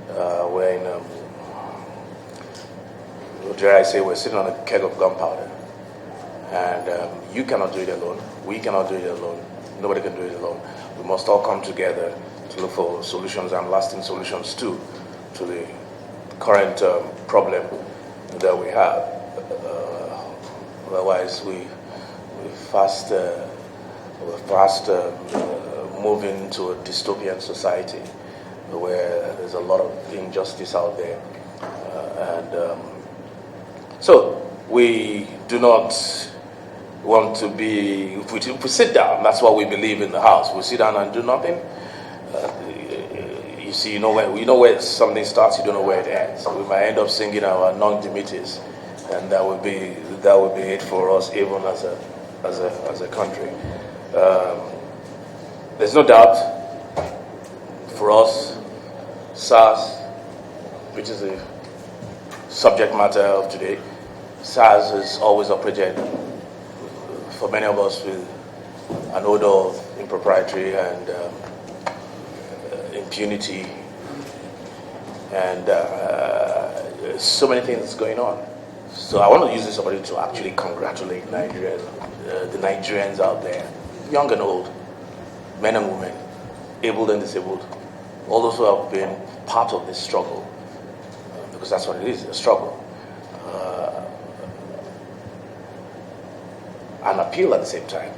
We're in, dare I say, we're sitting on a keg of gunpowder. And you cannot do it alone. We cannot do it alone. Nobody can do it alone. We must all come together to look for solutions and lasting solutions too to the current problem that we have. Otherwise, we're fast moving to a dystopian society where there's a lot of injustice out there. So we do not want to be, if we sit down, that's what we believe in the house. We sit down and do nothing. You see, you know where something starts, you don't know where it ends. We might end up singing our non-dimitis, and that would be it for us, even as a country. There's no doubt for us, SARS, which is the subject matter of today, SARS has always operated for many of us with an odor of impropriety and impunity, and so many things going on. So I want to use this opportunity to actually congratulate the Nigerians out there, young and old, men and women, able and disabled, all those who have been part of this struggle, because that's what it is, a struggle. An appeal at the same time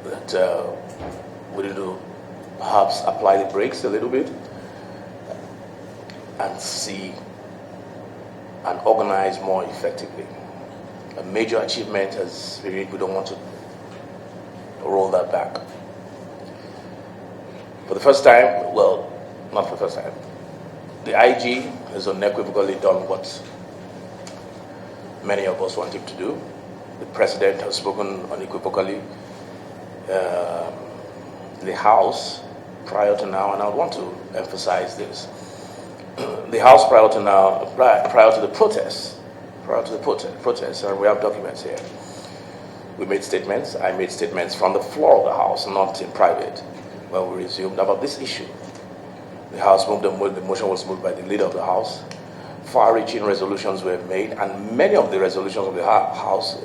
that we need to perhaps apply the brakes a little bit and see and organize more effectively. A major achievement has been, we don't want to roll that back. For the first time, well, not for the first time, the IG has unequivocally done what many of us want him to do. The president has spoken unequivocally. The House, prior to now, and I want to emphasize this, the House prior to the protests, and we have documents here. We made statements. I made statements from the floor of the House, not in private, when we resumed about this issue. The House moved, the motion was moved by the leader of the House. Far-reaching resolutions were made, and many of the resolutions of the House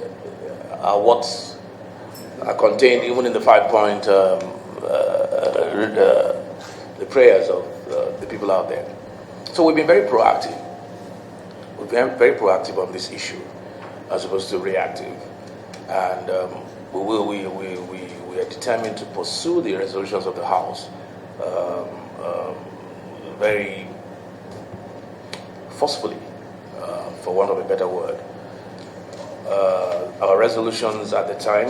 are what are contained even in the 5-point the prayers of the people out there. So we've been very proactive. We've been very proactive on this issue as opposed to reactive. And we are determined to pursue the resolutions of the House very forcefully, for want of a better word. Our resolutions at the time,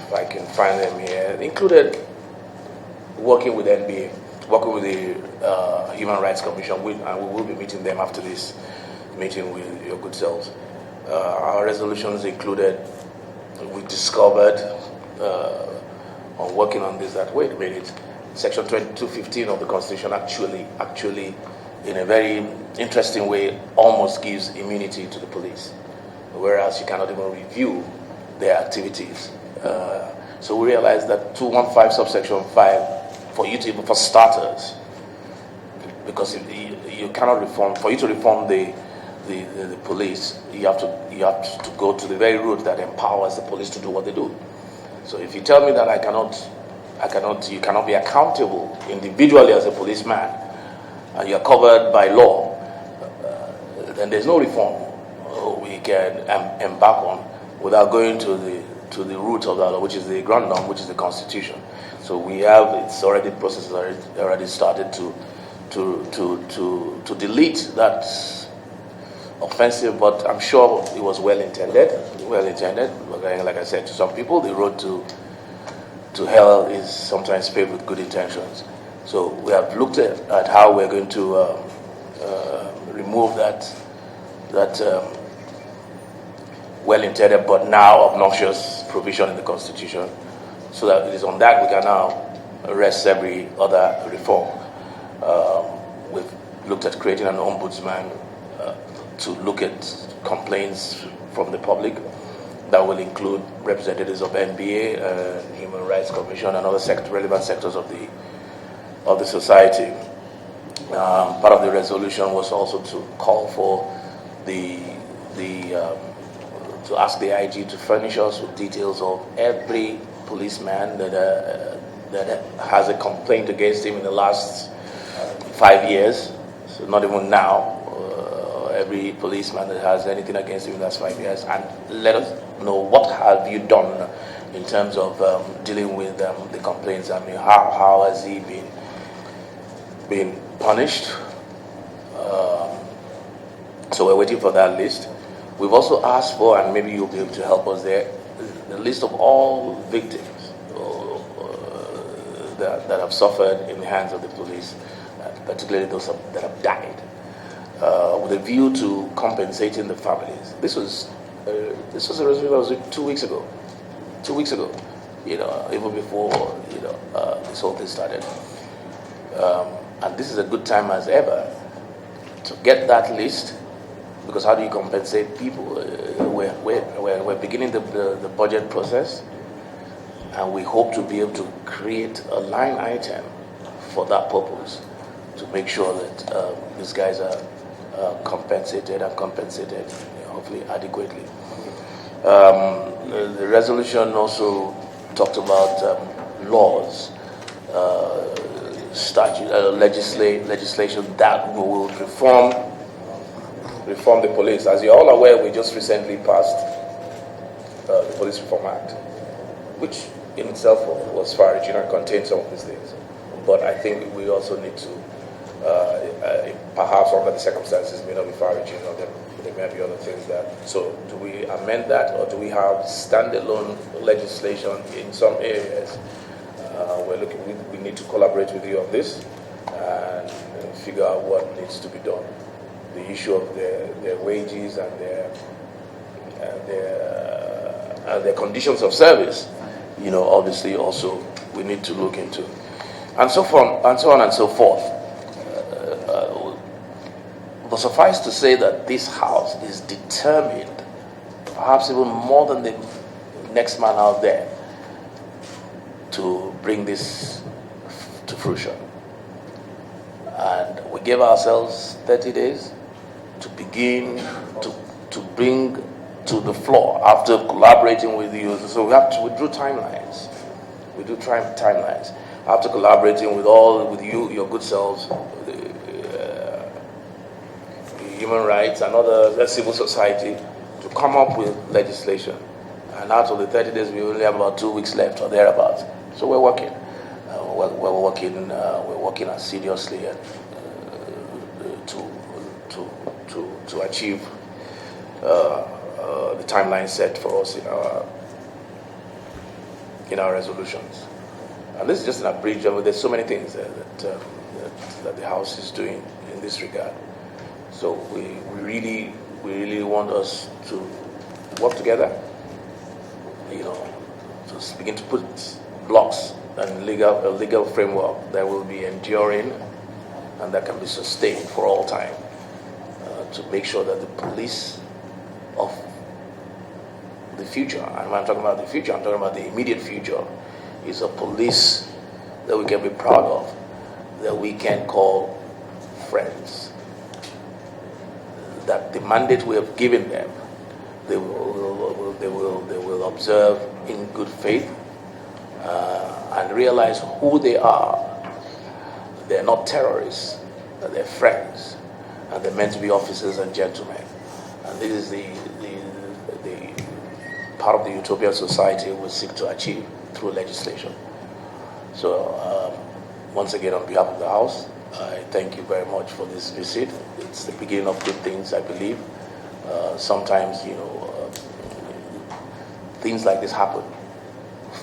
if I can find them here, included working with NBA, working with the Human Rights Commission, and we will be meeting them after this meeting with your good selves. Our resolutions included, we discovered on working on this that, wait a minute, Section 2215 of the Constitution actually, in a very interesting way, almost gives immunity to the police, whereas you cannot even review their activities. So we realized that 215 subsection 5, for starters, because you cannot reform, for you to reform the police, you have to go to the very root that empowers the police to do what they do. So if you tell me that you cannot be accountable individually as a policeman, and you are covered by law, then there's no reform we can embark on without going to the root of that law, which is the ground norm, which is the Constitution. So it's already, the process has already started to delete that offensive, but I'm sure it was well intended. Like I said, to some people, the road to hell is sometimes paved with good intentions. So we have looked at how we're going to remove that well-intended but now obnoxious provision in the Constitution, so that it is on that we can now rest every other reform. We've looked at creating an ombudsman to look at complaints from the public that will include representatives of NBA, Human Rights Commission, and other relevant sectors of the society. Part of the resolution was also to call for the to ask the IG to furnish us with details of every policeman that has a complaint against him in the last 5 years. So not even now. Every policeman that has anything against him in the last 5 years, and let us know what have you done in terms of dealing with the complaints. I mean, how has he been punished? So we're waiting for that list. We've also asked for, and maybe you'll be able to help us there, the list of all victims that have suffered in the hands of the police, particularly those that have died, with a view to compensating the families. This was a resolution that was 2 weeks ago. 2 weeks ago, even before this whole thing started. And this is a good time as ever to get that list, because how do you compensate people? We're beginning the budget process, and we hope to be able to create a line item for that purpose to make sure that these guys are compensated, hopefully adequately. The resolution also talked about laws, legislation that will reform the police. As you're all aware, we just recently passed the Police Reform Act, which in itself was far-reaching and contained some of these things. But I think we also need to, perhaps under the circumstances, may not be far-reaching, or there may be other things that. So, do we amend that, or do we have standalone legislation in some areas? We need to collaborate with you on this and figure out what needs to be done. The issue of their wages and their conditions of service, obviously also we need to look into, and so on and so forth. But suffice to say that this House is determined, perhaps even more than the next man out there, to bring this to fruition. And we gave ourselves 30 days to begin to bring to the floor after collaborating with you. So we drew timelines. We do timelines after collaborating with you, your good selves, the human rights and other civil society, to come up with legislation. And out of the 30 days, we only have about 2 weeks left or thereabouts. So we're working. We're working assiduously to achieve the timeline set for us in our resolutions. And this is just an abridged. There's so many things that the House is doing in this regard. So we really want us to work together, to begin to put blocks and a legal framework that will be enduring and that can be sustained for all time, to make sure that the police of the future, and when I'm talking about the future, I'm talking about the immediate future, is a police that we can be proud of, that we can call friends, that the mandate we have given them, they will observe in good faith, and realize who they are. They're not terrorists, they're friends, and they're meant to be officers and gentlemen. And this is the part of the utopian society we seek to achieve through legislation. So once again, on behalf of the House, I thank you very much for this visit. It's the beginning of good things, I believe. Sometimes, things like this happen.